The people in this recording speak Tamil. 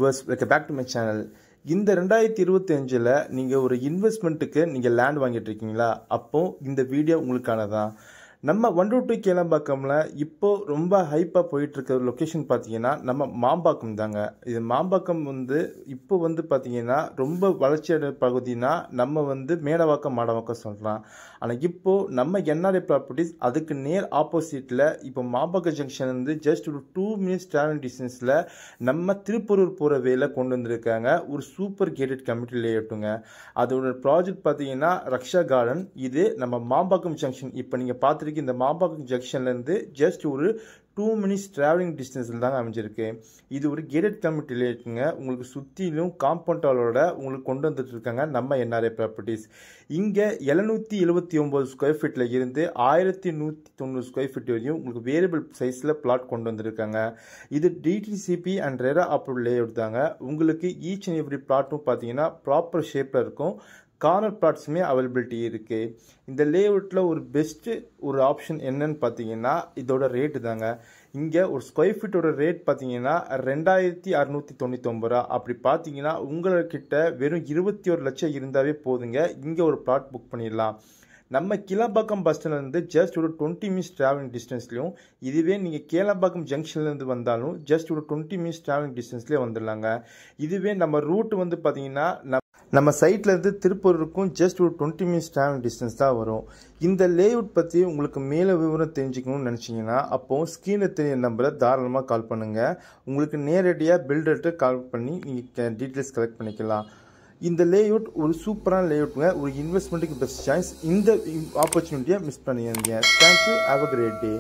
Viewers, welcome back to my channel. இந்த 2025ல் நீங்கள் ஒரு இன்வெஸ்ட்மெண்ட்டுக்கு நீங்கள் லேண்ட் வாங்கிட்டு இருக்கீங்களா? அப்போ இந்த வீடியோ உங்களுக்கானதான். நம்ம 122 கேளம்பாக்கம்ல இப்போ ரொம்ப ஹைப்பாக போயிட்டு இருக்க லொக்கேஷன் பார்த்தீங்கன்னா நம்ம மாம்பாக்கம் தாங்க. இது மாம்பாக்கம் இப்போ பார்த்தீங்கன்னா ரொம்ப வளர்ச்சி அடைந்த பகுதினா நம்ம மேடவாக்கம் மாடவாக்கம் சொல்லலாம். ஆனால் இப்போ நம்ம என்ஆர்ஐ ப்ராப்பர்ட்டிஸ் அதுக்கு நேர் ஆப்போசிட்டில் இப்போ மாம்பாக்கம் ஜங்ஷன் ஜஸ்ட் ஒரு 2 minutes டிராவலிங் டிஸ்டன்ஸில் நம்ம திருப்பூரூர் போகிற வேல கொண்டு வந்திருக்காங்க. ஒரு சூப்பர் கேட்டட் கம்யூனிட்டி லேஅவுட்டுங்க. அதோட ப்ராஜெக்ட் பார்த்தீங்கன்னா ரக்ஷா கார்டன். இது நம்ம மாம்பாக்கம் ஜங்ஷன் இப்போ நீங்கள் பார்த்துருக்கீங்க. இந்த மாம்பாக்கம் ஜங்ஷன்லேருந்து ஜஸ்ட் ஒரு 2 minutes டிராவலிங் டிஸ்டன்ஸில் தாங்க அமைஞ்சிருக்கு. இது ஒரு கேட்டட் கம்யூனிட்டி லேஅவுட்டுங்க. உங்களுக்கு சுற்றிலும் காம்பவுண்டாலோட உங்களுக்கு கொண்டு வந்துட்டு இருக்காங்க நம்ம என்ஆர்ஐ ப்ராப்பர்ட்டிஸ். இங்கே 779 ஸ்கொயர் ஃபீட்டில் இருந்து 1190 ஸ்கொயர் ஃபீட் வரையும் உங்களுக்கு வேரியபிள் சைஸில் பிளாட் கொண்டு வந்திருக்காங்க. இது DTCP and RERA approve layout தாங்க. உங்களுக்கு ஈச் அண்ட் எவ்ரி பிளாட்டும் பார்த்தீங்கன்னா ப்ராப்பர் ஷேப்பில் இருக்கும். கார்னர் பிளாட்ஸுமே அவைலபிலிட்டி இருக்குது. இந்த லேஅவுட்டில் ஒரு பெஸ்ட்டு ஒரு ஆப்ஷன் என்னன்னு பார்த்தீங்கன்னா இதோட ரேட்டு தாங்க. இங்கே ஒரு ஸ்கொயர் ஃபீட்டோட ரேட் பார்த்தீங்கன்னா 2699 ரூபா. அப்படி பார்த்தீங்கன்னா உங்கள்கிட்ட வெறும் 21 லட்சம் இருந்தாவே போதுங்க. இங்கே ஒரு பிளாட் புக் பண்ணிடலாம். நம்ம கிளம்பாக்கம் பஸ் ஸ்டாண்ட்லேருந்து ஜஸ்ட் ஒரு 20 minutes டிராவலிங் டிஸ்டன்ஸ்லையும், இதுவே நீங்கள் கேளம்பாக்கம் ஜங்ஷன்லேருந்து வந்தாலும் ஜஸ்ட் ஒரு 20 minutes டிராவலிங் டிஸ்டன்ஸ்லேயே வந்துடலாங்க. இதுவே நம்ம ரூட் பார்த்தீங்கன்னா நம்ம சைட்லேருந்து திருப்பூருக்கும் ஜஸ்ட் ஒரு 20 minutes டிராவலிங் டிஸ்டன்ஸ் தான் வரும். இந்த லேஅவுட் பற்றி உங்களுக்கு மேலே விவரம் தெரிஞ்சுக்கணும்னு நினச்சிங்கன்னா அப்போது ஸ்க்ரீனில் தெரிய நம்பரை தாராளமாக கால் பண்ணுங்கள். உங்களுக்கு நேரடியாக பில்டர்கிட்ட கால் பண்ணி நீங்கள் டீட்டெயில்ஸ் கலெக்ட் பண்ணிக்கலாம். இந்த லேஅவுட் ஒரு சூப்பரான லேஅவுட்டுங்க. ஒரு இன்வெஸ்ட்மெண்ட்டுக்கு பெஸ்ட் சாய்ஸ். இந்த ஆப்பர்ச்சுனிட்டியை மிஸ் பண்ணிடுங்க. Thank you. Have a great day.